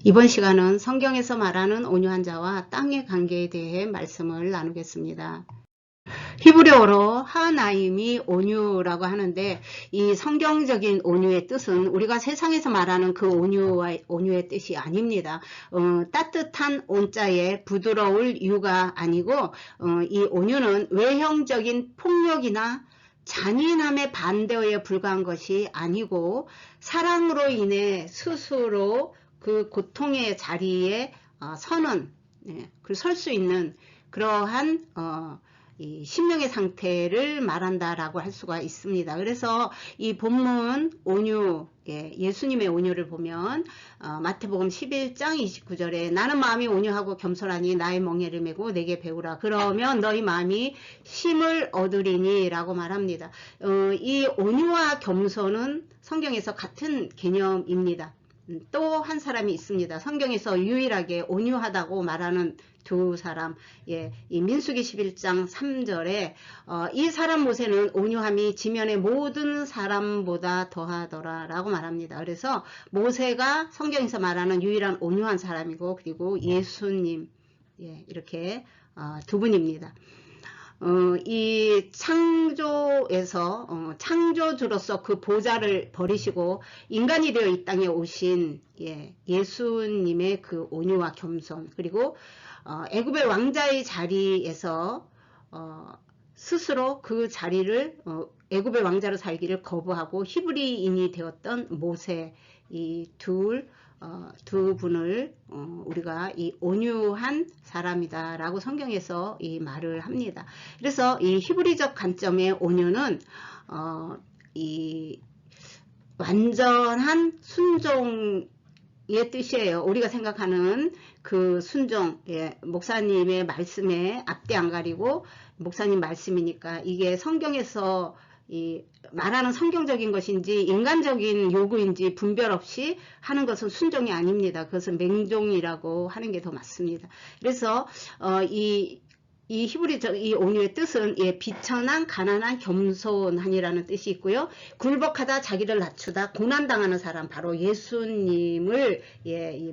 이번 시간은 성경에서 말하는 온유한 자와 땅의 관계에 대해 말씀을 나누겠습니다. 히브리어로 하나임이 온유라고 하는데, 이 성경적인 온유의 뜻은 우리가 세상에서 말하는 그 온유의 뜻이 아닙니다. 따뜻한 온자에 부드러울 유가 아니고, 이 온유는 외형적인 폭력이나 잔인함의 반대에 불과한 것이 아니고, 사랑으로 인해 스스로 그 고통의 자리에 서는, 설 수 있는 그러한 이 심령의 상태를 말한다라고 할 수가 있습니다. 그래서 이 본문 온유, 예수님의 온유를 보면 마태복음 11장 29절에 나는 마음이 온유하고 겸손하니 나의 멍에를 메고 내게 배우라. 그러면 너희 마음이 쉼을 얻으리니 라고 말합니다. 이 온유와 겸손은 성경에서 같은 개념입니다. 또 한 사람이 있습니다. 성경에서 유일하게 온유하다고 말하는 두 사람, 이 민수기 11장 3절에 이 사람 모세는 온유함이 지면의 모든 사람보다 더하더라 라고 말합니다. 그래서 모세가 성경에서 말하는 유일한 온유한 사람이고, 그리고 예수님, 이렇게 두 분입니다. 이 창조에서 창조주로서 그 보좌를 버리시고 인간이 되어 이 땅에 오신 예수님의 그 온유와 겸손, 그리고 애굽의 왕자의 자리에서 스스로 그 자리를 애굽의 왕자로 살기를 거부하고 히브리인이 되었던 모세, 이 두 분을 우리가 이 온유한 사람이다 라고 성경에서 이 말을 합니다. 그래서 이 히브리적 관점의 온유는 이 완전한 순종의 뜻이에요. 우리가 생각하는 그 순종, 목사님의 말씀에 앞뒤 안 가리고 목사님 말씀이니까 이게 성경에서 이 말하는 성경적인 것인지 인간적인 요구인지 분별 없이 하는 것은 순종이 아닙니다. 그것은 맹종이라고 하는 게 더 맞습니다. 그래서 이 히브리적 이 온유의 뜻은 비천한, 가난한, 겸손한이라는 뜻이 있고요. 굴복하다, 자기를 낮추다, 고난당하는 사람, 바로 예수님을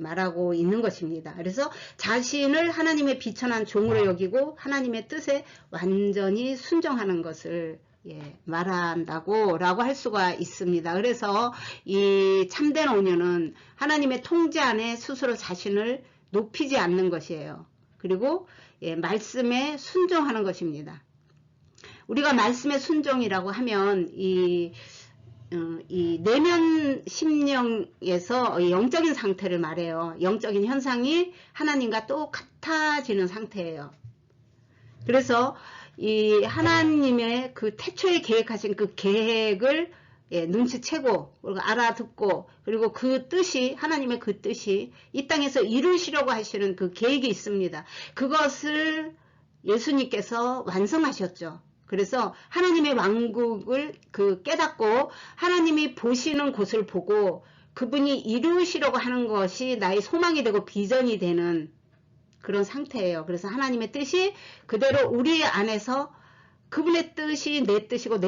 말하고 있는 것입니다. 그래서 자신을 하나님의 비천한 종으로 여기고 하나님의 뜻에 완전히 순종하는 것을 말한다고 라고 할 수가 있습니다. 그래서 이 참된 온유는 하나님의 통제 안에 스스로 자신을 높이지 않는 것이에요. 그리고 말씀에 순종하는 것입니다. 우리가 말씀에 순종이라고 하면 이 내면 심령에서 영적인 상태를 말해요. 영적인 현상이 하나님과 똑같아지는 상태예요. 그래서 이 하나님의 그 태초에 계획하신 그 계획을 눈치채고 그리고 알아듣고, 그리고 그 뜻이, 하나님의 그 뜻이 이 땅에서 이루시려고 하시는 그 계획이 있습니다. 그것을 예수님께서 완성하셨죠. 그래서 하나님의 왕국을 깨닫고 하나님이 보시는 곳을 보고 그분이 이루시려고 하는 것이 나의 소망이 되고 비전이 되는 그런 상태예요. 그래서 하나님의 뜻이 그대로 우리 안에서 그분의 뜻이 내 뜻이고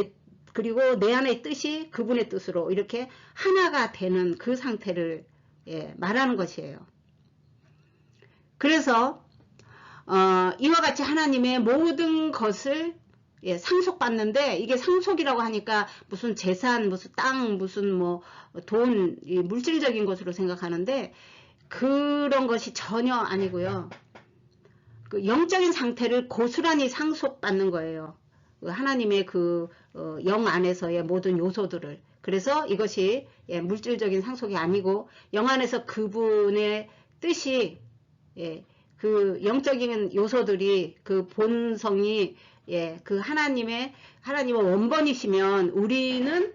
그리고 내 안의 뜻이 그분의 뜻으로 이렇게 하나가 되는 그 상태를 말하는 것이에요. 그래서 이와 같이 하나님의 모든 것을 상속받는데, 이게 상속이라고 하니까 무슨 재산, 무슨 땅, 무슨 뭐 돈, 물질적인 것으로 생각하는데 그런 것이 전혀 아니고요. 그 영적인 상태를 고스란히 상속받는 거예요. 하나님의 그 영 안에서의 모든 요소들을. 그래서 이것이 물질적인 상속이 아니고 영 안에서 그분의 뜻이, 그 영적인 요소들이, 그 본성이 그 하나님의 원본이시면 우리는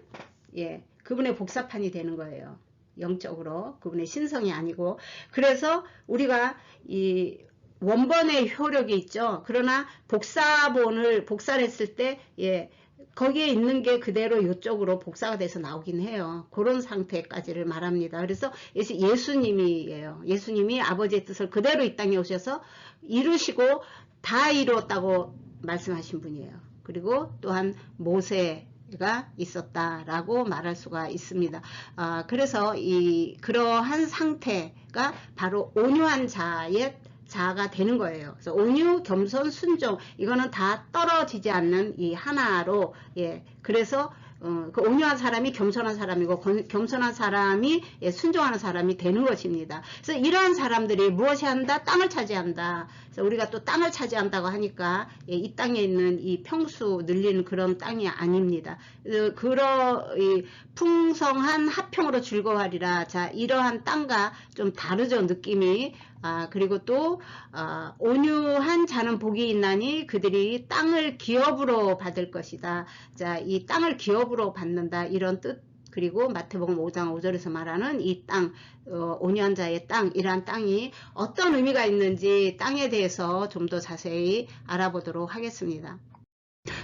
그분의 복사판이 되는 거예요. 영적으로 그분의 신성이 아니고. 그래서 우리가 이 원본의 효력이 있죠. 그러나 복사를 했을 때 거기에 있는 게 그대로 이쪽으로 복사가 돼서 나오긴 해요. 그런 상태까지를 말합니다. 그래서 예수님이에요. 예수님이 아버지의 뜻을 그대로 이 땅에 오셔서 이루시고 다 이루었다고 말씀하신 분이에요. 그리고 또한 모세, 가 있었다라고 말할 수가 있습니다. 그래서 그러한 상태가 바로 온유한 자가 되는 거예요. 그래서 온유, 겸손, 순종, 이거는 다 떨어지지 않는 이 하나로, 그래서 그 온유한 사람이 겸손한 사람이고, 겸손한 사람이 순종하는 사람이 되는 것입니다. 그래서 이러한 사람들이 무엇이 한다? 땅을 차지한다. 그래서 우리가 또 땅을 차지한다고 하니까 이 땅에 있는 이 평수 늘리는 그런 땅이 아닙니다. 이 풍성한 화평으로 즐거워하리라. 자, 이러한 땅과 좀 다르죠, 느낌이. 그리고 또 온유한 자는 복이 있나니 그들이 땅을 기업으로 받을 것이다. 자, 이 땅을 기업으로 받는다, 이런 뜻. 그리고 마태복음 5장 5절에서 말하는 이 땅, 온유한 자의 땅, 이러한 땅이 어떤 의미가 있는지 땅에 대해서 좀 더 자세히 알아보도록 하겠습니다.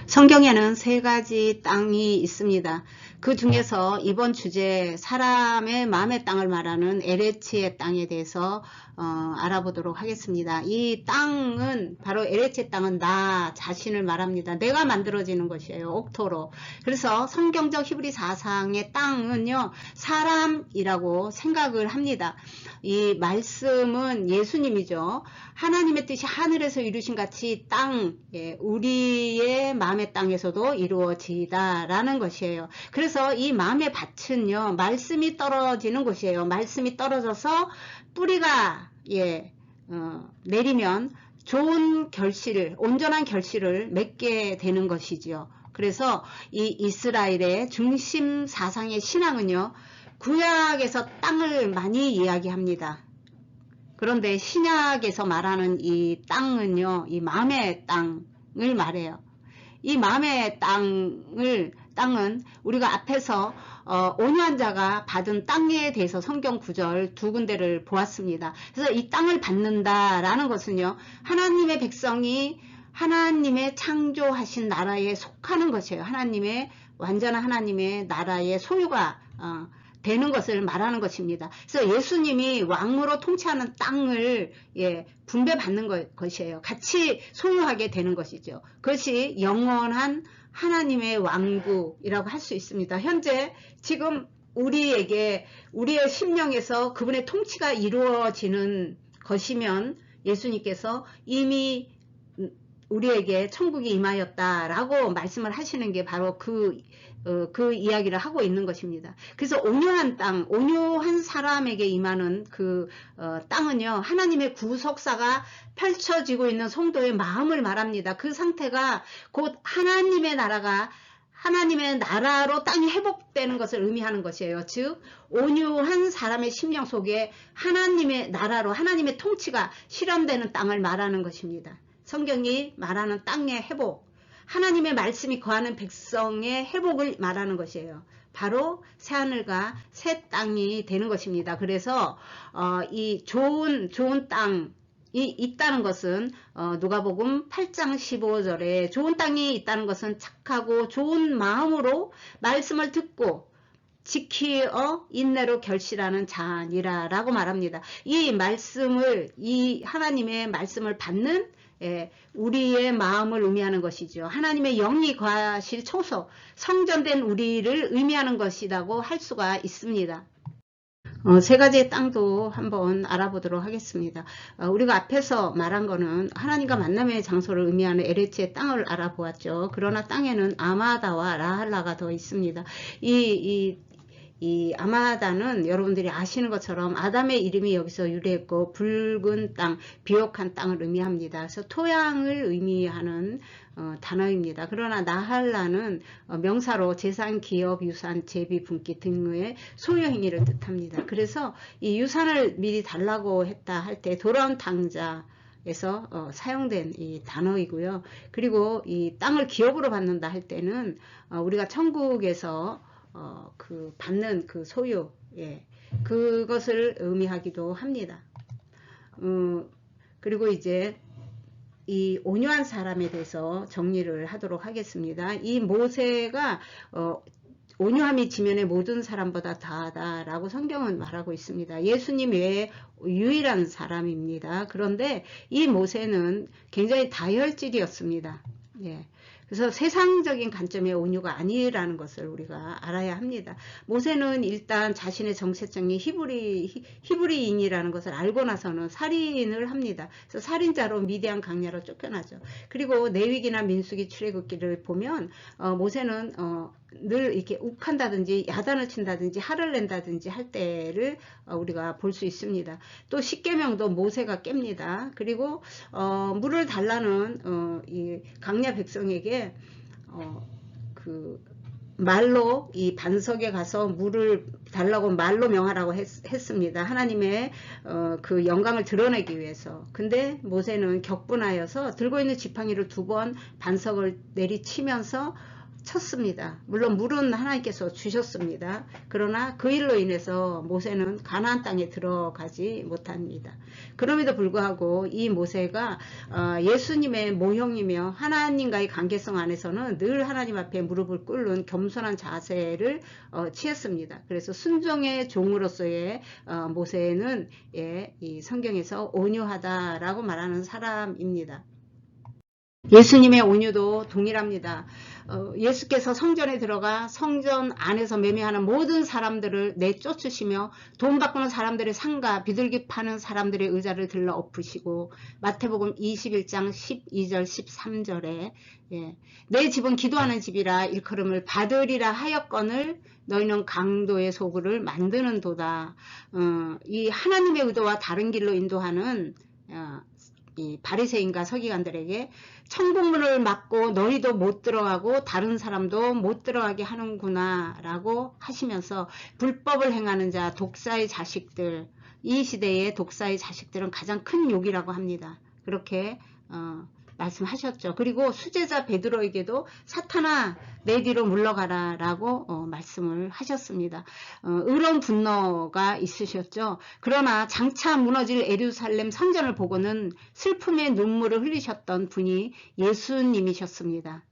성경에는 3가지 땅이 있습니다. 그 중에서 이번 주제 사람의 마음의 땅을 말하는 에레치의 땅에 대해서 알아보도록 하겠습니다. 이 땅은 바로 에레치의 땅은 나 자신을 말합니다. 내가 만들어지는 것이에요. 옥토로. 그래서 성경적 히브리 사상의 땅은요, 사람이라고 생각을 합니다. 이 말씀은 예수님이죠. 하나님의 뜻이 하늘에서 이루신 같이 땅, 우리의 마음의 땅에서도 이루어지다라는 것이에요. 그래서 이 마음의 밭은요, 말씀이 떨어지는 곳이에요. 말씀이 떨어져서 뿌리가 내리면 좋은 결실을, 온전한 결실을 맺게 되는 것이지요. 그래서 이 이스라엘의 중심 사상의 신앙은요, 구약에서 땅을 많이 이야기합니다. 그런데 신약에서 말하는 이 땅은요, 이 마음의 땅을 말해요. 이 마음의 땅은 우리가 앞에서 온유한 자가 받은 땅에 대해서 성경 구절 2군데를 보았습니다. 그래서 이 땅을 받는다라는 것은요, 하나님의 백성이 하나님의 창조하신 나라에 속하는 것이에요. 완전한 하나님의 나라의 소유가 되는 것을 말하는 것입니다. 그래서 예수님이 왕으로 통치하는 땅을 분배받는 것이에요. 같이 소유하게 되는 것이죠. 그것이 영원한 하나님의 왕국이라고 할 수 있습니다. 현재 지금 우리의 심령에서 그분의 통치가 이루어지는 것이면 예수님께서 이미 우리에게 천국이 임하였다라고 말씀을 하시는 게 바로 그 이야기를 하고 있는 것입니다. 그래서 온유한 땅, 온유한 사람에게 임하는 그 땅은요, 하나님의 구속사가 펼쳐지고 있는 성도의 마음을 말합니다. 그 상태가 곧 하나님의 나라로 땅이 회복되는 것을 의미하는 것이에요. 즉, 온유한 사람의 심령 속에 하나님의 나라로, 하나님의 통치가 실현되는 땅을 말하는 것입니다. 성경이 말하는 땅의 회복, 하나님의 말씀이 거하는 백성의 회복을 말하는 것이에요. 바로 새하늘과 새 땅이 되는 것입니다. 그래서 이 좋은 땅이 있다는 것은 누가복음 8장 15절에 좋은 땅이 있다는 것은 착하고 좋은 마음으로 말씀을 듣고 지키어 인내로 결실하는 자니라 라고 말합니다. 이 하나님의 말씀을 받는 우리의 마음을 의미하는 것이죠. 하나님의 영이 거하실 초소, 성전된 우리를 의미하는 것이라고 할 수가 있습니다. 3가지의 땅도 한번 알아보도록 하겠습니다. 우리가 앞에서 말한 거는 하나님과 만남의 장소를 의미하는 에레치의 땅을 알아보았죠. 그러나 땅에는 아마다와 라할라가 더 있습니다. 이 아마다는 여러분들이 아시는 것처럼 아담의 이름이 여기서 유래했고, 붉은 땅, 비옥한 땅을 의미합니다. 그래서 토양을 의미하는 단어입니다. 그러나 나할라는 명사로 재산, 기업, 유산, 제비, 분기 등의 소유 행위를 뜻합니다. 그래서 이 유산을 미리 달라고 했다 할 때 돌아온 당자에서 사용된 이 단어이고요. 그리고 이 땅을 기업으로 받는다 할 때는 우리가 천국에서 받는 그 소유, 그것을 의미하기도 합니다. 그리고 이제 이 온유한 사람에 대해서 정리를 하도록 하겠습니다. 이 모세가 온유함이 지면의 모든 사람보다 다하다라고 성경은 말하고 있습니다. 예수님 외에 유일한 사람입니다. 그런데 이 모세는 굉장히 다혈질이었습니다. 그래서 세상적인 관점의 온유가 아니라는 것을 우리가 알아야 합니다. 모세는 일단 자신의 정체성이 히브리인이라는 것을 알고 나서는 살인을 합니다. 그래서 살인자로 미디안 광야로 쫓겨나죠. 그리고 레위기나 민수기 출애굽기를 보면 모세는 늘 이렇게 욱한다든지 야단을 친다든지 화를 낸다든지 할 때를 우리가 볼 수 있습니다. 또 십계명도 모세가 깹니다. 그리고 물을 달라는 이 광야 백성에게 그 말로 이 반석에 가서 물을 달라고 말로 명하라고 했습니다. 하나님의 그 영광을 드러내기 위해서. 근데 모세는 격분하여서 들고 있는 지팡이를 2번 반석을 내리치면서 쳤습니다. 물론 물은 하나님께서 주셨습니다. 그러나 그 일로 인해서 모세는 가나안 땅에 들어가지 못합니다. 그럼에도 불구하고 이 모세가 예수님의 모형이며 하나님과의 관계성 안에서는 늘 하나님 앞에 무릎을 꿇는 겸손한 자세를 취했습니다. 그래서 순종의 종으로서의 모세는 이 성경에서 온유하다라고 말하는 사람입니다. 예수님의 온유도 동일합니다. 예수께서 성전에 들어가 성전 안에서 매매하는 모든 사람들을 내쫓으시며 돈 바꾸는 사람들의 상가, 비둘기 파는 사람들의 의자를 들러 엎으시고 마태복음 21장 12절 13절에 내 집은 기도하는 집이라 일컬음을 받으리라 하였거늘 너희는 강도의 소굴을 만드는 도다. 이 하나님의 의도와 다른 길로 인도하는 이 바리새인과 서기관들에게 천국문을 막고 너희도 못 들어가고 다른 사람도 못 들어가게 하는구나 라고 하시면서 불법을 행하는 자, 독사의 자식들, 이 시대의 독사의 자식들은 가장 큰 욕이라고 합니다. 그렇게 말씀하셨죠. 그리고 수제자 베드로에게도 사탄아 내 뒤로 물러가라 라고 말씀을 하셨습니다. 의로운 분노가 있으셨죠. 그러나 장차 무너질 예루살렘 성전을 보고는 슬픔의 눈물을 흘리셨던 분이 예수님이셨습니다.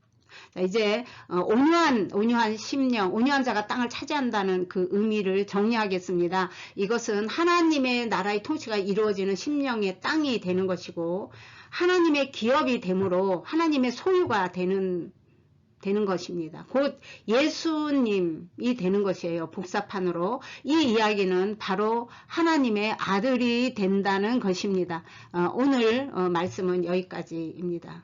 자, 이제 온유한 심령, 온유한 자가 땅을 차지한다는 그 의미를 정리하겠습니다. 이것은 하나님의 나라의 통치가 이루어지는 심령의 땅이 되는 것이고 하나님의 기업이 되므로 하나님의 소유가 되는 것입니다. 곧 예수님이 되는 것이에요. 복사판으로. 이 이야기는 바로 하나님의 아들이 된다는 것입니다. 오늘 말씀은 여기까지입니다.